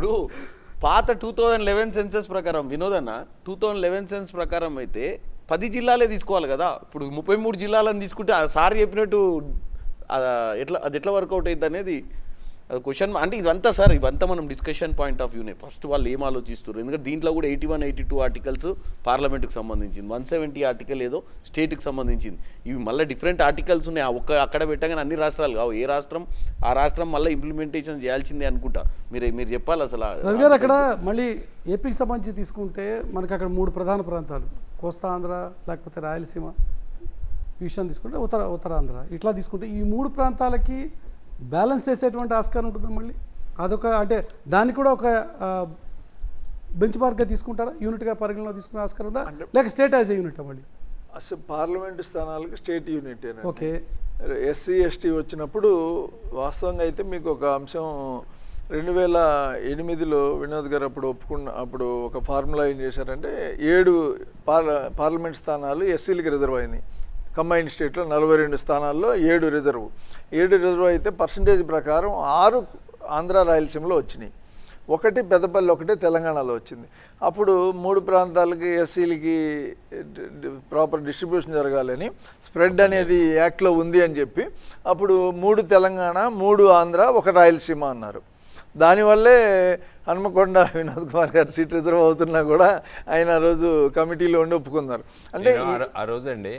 ఇప్పుడు పాత 2011 సెన్సెస్ ప్రకారం వినోదన్న 2011 సెన్స్ ప్రకారం అయితే 10 జిల్లాలే తీసుకోవాలి కదా. ఇప్పుడు 33 జిల్లాలను తీసుకుంటే సార్ చెప్పినట్టు అది ఎట్లా వర్కౌట్ అవుతుంది అనేది అది క్వశ్చన్. అంటే ఇదంతా సార్ ఇవంతా మనం డిస్కషన్ పాయింట్ ఆఫ్ వ్యూనే. ఫస్ట్ వాళ్ళు ఏం ఆలోచిస్తారు, ఎందుకంటే దీంట్లో కూడా 81, 82 ఆర్టికల్స్ పార్లమెంట్కి సంబంధించింది, 170 ఆర్టికల్ ఏదో స్టేట్కి సంబంధించింది. ఇవి మళ్ళీ డిఫరెంట్ ఆర్టికల్స్ ఉన్నాయి. అక్కడ పెట్టగానే అన్ని రాష్ట్రాలు కావు, ఏ రాష్ట్రం ఆ రాష్ట్రం మళ్ళీ ఇంప్లిమెంటేషన్ చేయాల్సిందే అనుకుంటా. మీరు చెప్పాలి అసలు. అక్కడ మళ్ళీ ఏపీకి సంబంధించి తీసుకుంటే మనకి అక్కడ 3 ప్రధాన ప్రాంతాలు, కోస్తా ఆంధ్ర లేకపోతే రాయలసీమ, ఈ విషయం తీసుకుంటే ఉత్తరాంధ్ర, ఇట్లా తీసుకుంటే ఈ 3 ప్రాంతాలకి బ్యాలెన్స్ చేసేటువంటి ఆస్కారం ఉంటుందా మళ్ళీ? అదొక అంటే దాన్ని కూడా ఒక బెంచ్ మార్క్గా తీసుకుంటారా, యూనిట్గా పరిగణలో తీసుకునే ఆస్కారం ఉందా, లేక స్టేట్ యాజ్ ఏ యూనిట్ మళ్ళీ? అసలు పార్లమెంటు స్థానాలకు state unit. Okay, SC ST వచ్చినప్పుడు వాస్తవంగా అయితే మీకు ఒక అంశం 2008లో వినోద్ గారు అప్పుడు ఒక ఫార్ములా ఏం చేశారంటే 7 పార్లమెంట్ స్థానాలు ఎస్సీలకి రిజర్వ్ అయినాయి. కంబైన్డ్ స్టేట్లో 42 స్థానాల్లో 7 రిజర్వ్ అయితే పర్సంటేజ్ ప్రకారం 6 ఆంధ్ర రాయలసీమలో వచ్చినాయి, 1 పెద్దపల్లి, 1 తెలంగాణలో వచ్చింది. అప్పుడు 3 ప్రాంతాలకి ఎస్సీలకి ప్రాపర్ డిస్ట్రిబ్యూషన్ జరగాలని స్ప్రెడ్ అనేది యాక్ట్లో ఉంది అని చెప్పి అప్పుడు 3 తెలంగాణ, 3 ఆంధ్ర, 1 రాయలసీమ అన్నారు. దానివల్లే హనుమకొండ వినోద్ కుమార్ గారు సీట్ రిజర్వ్ అవుతున్నా కూడా ఆయన ఆ రోజు కమిటీలో ఉండి ఒప్పుకున్నారు. అంటే ఆ రోజు అండి